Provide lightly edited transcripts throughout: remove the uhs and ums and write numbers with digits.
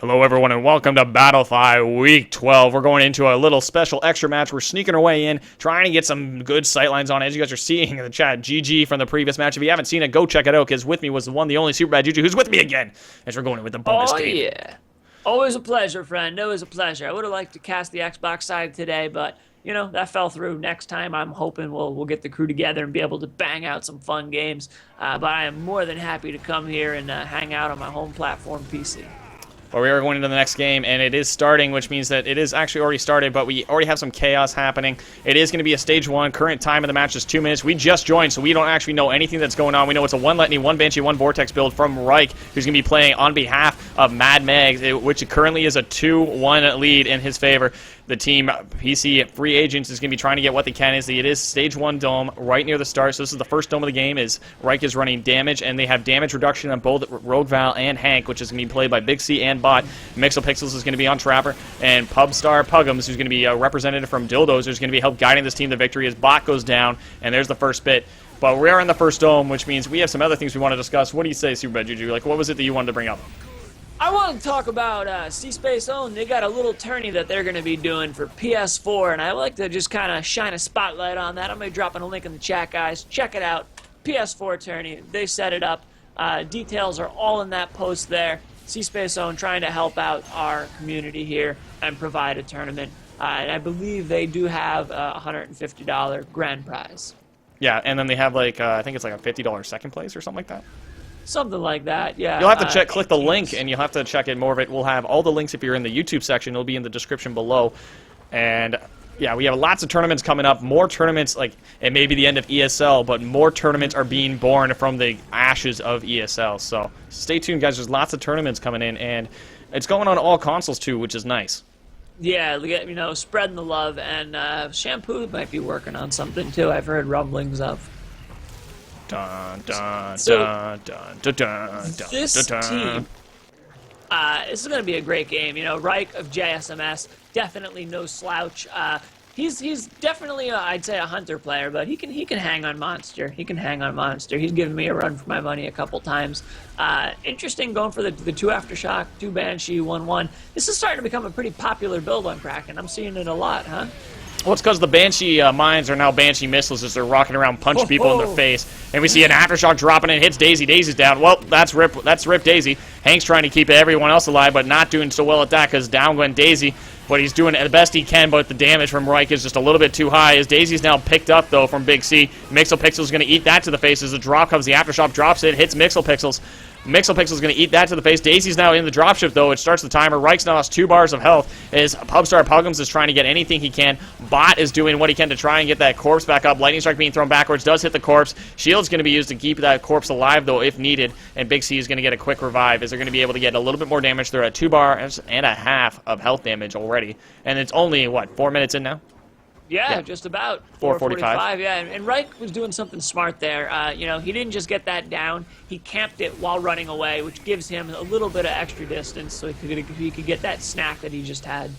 Hello everyone and welcome to BattleFY Week 12. We're going into a little special extra match. We're sneaking our way in, trying to get some good sightlines on it. As you guys are seeing in the chat, GG from the previous match. If you haven't seen it, go check it out, because with me was the one, the only SuperBadJuju, who's with me again, as we're going in with the bonus team. Oh yeah. Always a pleasure, friend. Always a pleasure. I would have liked to cast the Xbox side today, but, you know, that fell through. Next time, I'm hoping we'll get the crew together and be able to bang out some fun games. But I am more than happy to come here and hang out on my home platform PC. But we are going into the next game, and it is starting, which means that it is actually already started, but we already have some chaos happening. It is going to be a stage 1. Current time of the match is 2 minutes. We just joined, so we don't actually know anything that's going on. We know it's a 1 Letney, 1 Banshee, 1 Vortex build from Reich, who's going to be playing on behalf of Mad Mags, which currently is a 2-1 lead in his favor. The team PC free agents is going to be trying to get what they can. It is stage 1 dome right near the start, so this is the first dome of the game. Is Reich is running damage, and they have damage reduction on both Rogue Val and Hank, which is going to be played by Big C and Bot. Mixopixels is going to be on Trapper, and Pubstar Puggums, who's going to be a representative from Dildos, who's going to be help guiding this team to victory as Bot goes down, and there's the first bit. But we are in the first dome, which means we have some other things we want to discuss. What do you say, SuperBadJuju? Like, what was it that you wanted to bring up? I want to talk about C-Space Own. They got a little tourney that they're going to be doing for PS4, and I like to just kind of shine a spotlight on that. I'm going to be dropping a link in the chat, guys. Check it out. PS4 tourney. They set it up. Details are all in that post there. C-Space Own trying to help out our community here and provide a tournament. And I believe they do have a $150 grand prize. Yeah, and then they have, like, I think it's like a $50 second place or something like that. Something like that, yeah. You'll have to click the link, and you'll have to check it. More of it. We'll have all the links if you're in the YouTube section. It'll be in the description below. And yeah, we have lots of tournaments coming up. More tournaments, like it may be the end of ESL, but more tournaments are being born from the ashes of ESL. So stay tuned, guys. There's lots of tournaments coming in, and it's going on all consoles too, which is nice. Yeah, you know, spreading the love, and Shampoo might be working on something too. I've heard rumblings of. Dun, dun, So, dun, dun, dun, dun, dun, this dun, dun. team, this is going to be a great game. You know, Reich of JSMS, definitely no slouch. He's definitely, I'd say, a hunter player, but he can hang on Monster. He can hang on Monster. He's given me a run for my money a couple times. Interesting going for the 2 Aftershock, 2 Banshee, 1-1. This is starting to become a pretty popular build on Kraken. I'm seeing it a lot, huh? Well, it's because the Banshee mines are now Banshee missiles as they're rocking around, punching people in the face. And we see an Aftershock dropping and hits Daisy. Daisy's down. Well, that's Rip Daisy. Hank's trying to keep everyone else alive, but not doing so well at that because down went Daisy. But he's doing the best he can, but the damage from Reich is just a little bit too high. As Daisy's now picked up, though, from Big C. Mixopixel's going to eat that to the face as the drop comes. The Aftershock drops it, hits Mixopixels. Mixopixel's going to eat that to the face. Daisy's now in the dropship, though. It starts the timer. Reich's now lost 2 bars of health as Pubstar Puggums is trying to get anything he can. Bot is doing what he can to try and get that corpse back up. Lightning Strike being thrown backwards does hit the corpse. Shield's going to be used to keep that corpse alive, though, if needed. And Big C is going to get a quick revive as they're going to be able to get a little bit more damage. They're at 2 bars and a half of health damage already. And it's only, what, 4 minutes in now? Yeah, just about. 4:45. Yeah, and Reich was doing something smart there. You know, he didn't just get that down. He camped it while running away, which gives him a little bit of extra distance so he could get that snack that he just had.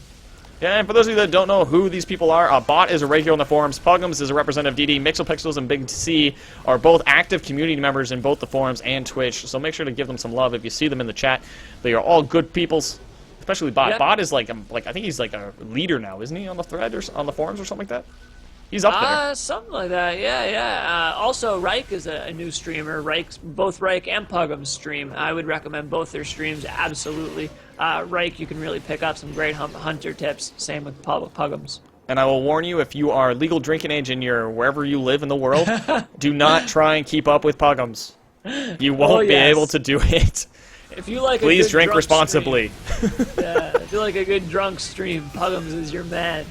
Yeah, and for those of you that don't know who these people are, Bot is a regular on the forums, Puggums is a representative DD, Mixopixels and Big C are both active community members in both the forums and Twitch, so make sure to give them some love if you see them in the chat. They are all good peoples. Especially Bot. Yep. Bot is like I think he's like a leader now, isn't he, on the thread or on the forums or something like that? He's up there. Something like that. Yeah. Also, Reich is a new streamer. Both Reich and Puggums stream. I would recommend both their streams absolutely. Reich, you can really pick up some great hunter tips. Same with Puggums. And I will warn you, if you are legal drinking age and you're wherever you live in the world, do not try and keep up with Puggums. You won't be able to do it. If you like Please drink responsibly. Yeah, if you like a good drunk stream, Puggums is your man.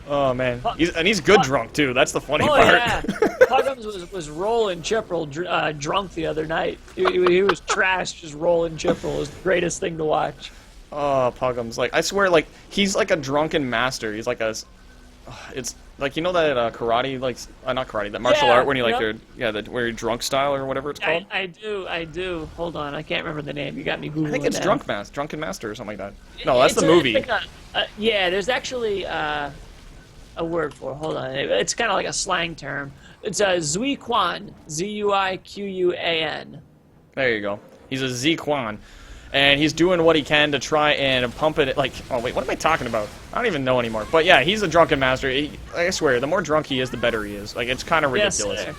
Oh, man. He's good drunk, too. That's the funny part. Yeah. Puggums was rolling Chipperal drunk the other night. He was trash, just rolling Chipperal. It was the greatest thing to watch. Oh, Puggums. Like, I swear, like, he's like a drunken master. He's like a... It's like, you know that karate, like, not karate, that martial art when you like where you're drunk style or whatever it's called? I do. Hold on, I can't remember the name. You got me Googling. I think it's Drunken Master or something like that. No, that's the movie. Like yeah, there's actually a word for it. Hold on. It's kind of like a slang term. It's a Zui Quan. Z-U-I-Q-U-A-N. There you go. He's a Z Quan. and he's doing what he can to try and pump it. Like, oh wait, what am I talking about? I don't even know anymore. But yeah, he's a drunken master. I swear, the more drunk he is, the better he is. Like, it's kind of ridiculous. Yes,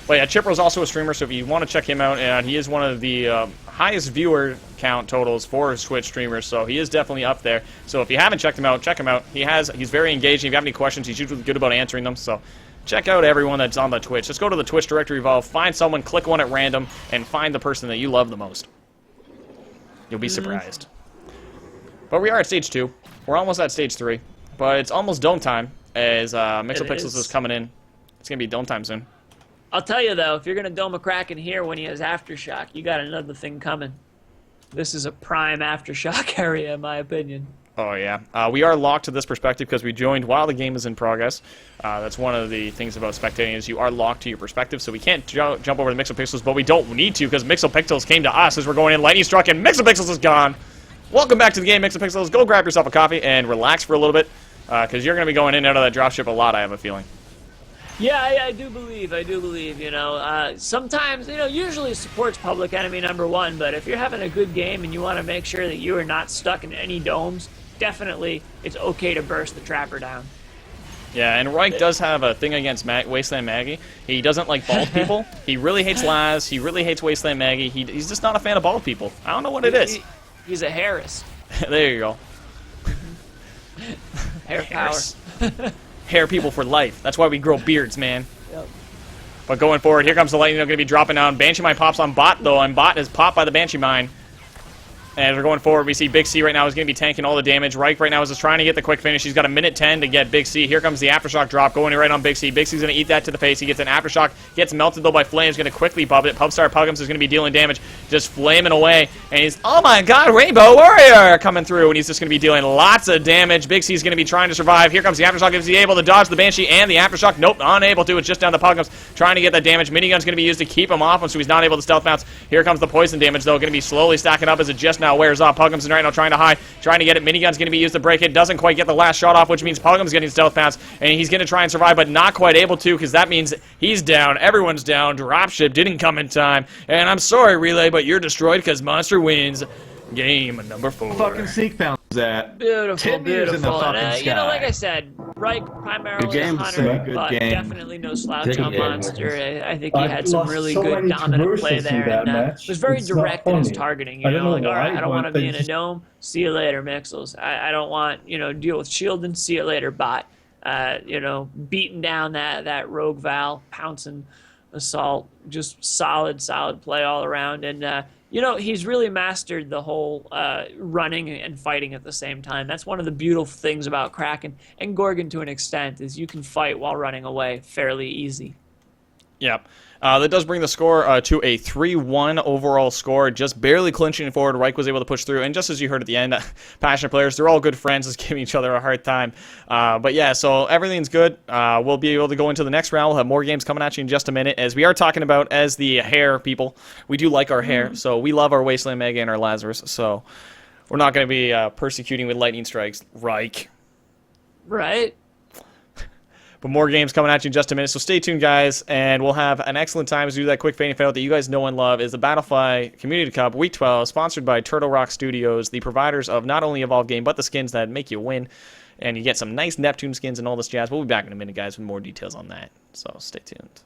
but yeah, Chipper's also a streamer, so if you want to check him out, and he is one of the highest viewer count totals for Twitch streamers, so he is definitely up there. So if you haven't checked him out, check him out. He's very engaging. If you have any questions, he's usually good about answering them. So check out everyone that's on the Twitch. Just go to the Twitch directory Evolve, find someone, click one at random, and find the person that you love the most. You'll be surprised. But we are at stage 2. We're almost at stage 3. But it's almost dome time, as Mixopixels is coming in. It's going to be dome time soon. I'll tell you, though, if you're going to dome a Kraken here when he has Aftershock, you got another thing coming. This is a prime Aftershock area, in my opinion. Oh, yeah. We are locked to this perspective because we joined while the game is in progress. That's one of the things about spectating is you are locked to your perspective, so we can't jump over to Mixopixels, but we don't need to because Mixopixels came to us as we're going in. Lightning struck, and Mixopixels is gone. Welcome back to the game, Mixopixels. Go grab yourself a coffee and relax for a little bit because you're going to be going in and out of that dropship a lot, I have a feeling. Yeah, I do believe, you know. Sometimes, you know, usually support's public enemy #1, but if you're having a good game and you want to make sure that you are not stuck in any domes, definitely it's okay to burst the trapper down. Yeah, and Reich does have a thing against Wasteland Maggie. He doesn't like bald people. He really hates Laz. He really hates Wasteland Maggie. He's just not a fan of bald people. I don't know what it is. He's a Harris. There you go. Hair power. Hair people for life. That's why we grow beards, man. Yep. But going forward, here comes the lightning. They're going to be dropping down. Banshee Mine pops on Bot, though, and Bot is popped by the Banshee Mine. And we're going forward. We see Big C right now is going to be tanking all the damage. Reich right now is just trying to get the quick finish. He's got a minute 10 to get Big C. Here comes the Aftershock drop going right on Big C. Big C's going to eat that to the face. He gets an Aftershock. Gets melted, though, by Flames. Going to quickly pub it. Pubstar Puggums is going to be dealing damage. Just flaming away. And he's, oh my god, Rainbow Warrior coming through. And he's just going to be dealing lots of damage. Big C's going to be trying to survive. Here comes the Aftershock. Is he able to dodge the Banshee and the Aftershock? Nope, unable to. It's just down the Puggums. Trying to get that damage. Minigun's going to be used to keep him off him, so he's not able to stealth bounce. Here comes the poison damage, though. Going to be slowly stacking up as it just now wears off. Puggums right now trying to hide, trying to get it. Minigun's going to be used to break it. Doesn't quite get the last shot off, which means Puggum's getting stealth bounce, and he's going to try and survive, but not quite able to, because that means he's down. Everyone's down. Dropship didn't come in time, and I'm sorry, Relay, but you're destroyed because Monster wins. Game #4. Fucking Seek found that. Beautiful, 10 years in the beautiful. fucking And, you know, sky. like I said, Reich primarily Good game, a hunter, sir. Good but game. definitely no slouch Good on game. Monster. I think he had some lost really so good many dominant play traversals in there, that and match. was very It's not direct in his funny. targeting. I You don't know, know like, all right, why, I don't but want to be they in a just- dome. See you later, Mixels. I don't want, you know, deal with shielding. See you later, Bot. You know, beating down that rogue Val, pouncing assault, just solid play all around. And you know, he's really mastered the whole running and fighting at the same time. That's one of the beautiful things about Kraken and Gorgon to an extent, is you can fight while running away fairly easy. Yep. That does bring the score to a 3-1 overall score, just barely clinching forward. Reich was able to push through, and just as you heard at the end, passionate players, they're all good friends, just giving each other a hard time. But yeah, so everything's good. We'll be able to go into the next round. We'll have more games coming at you in just a minute, as we are talking about, as the hair people, we do like our hair, so we love our Wasteland Mega and our Lazarus, so we're not going to be persecuting with lightning strikes, Reich. Right? But more games coming at you in just a minute, so stay tuned, guys, and we'll have an excellent time as we do that quick fading fail that you guys know and love. Is the BattleFY Community Cup Week 12, sponsored by Turtle Rock Studios, the providers of not only Evolve Game, but the skins that make you win, and you get some nice Neptune skins and all this jazz. We'll be back in a minute, guys, with more details on that, so stay tuned.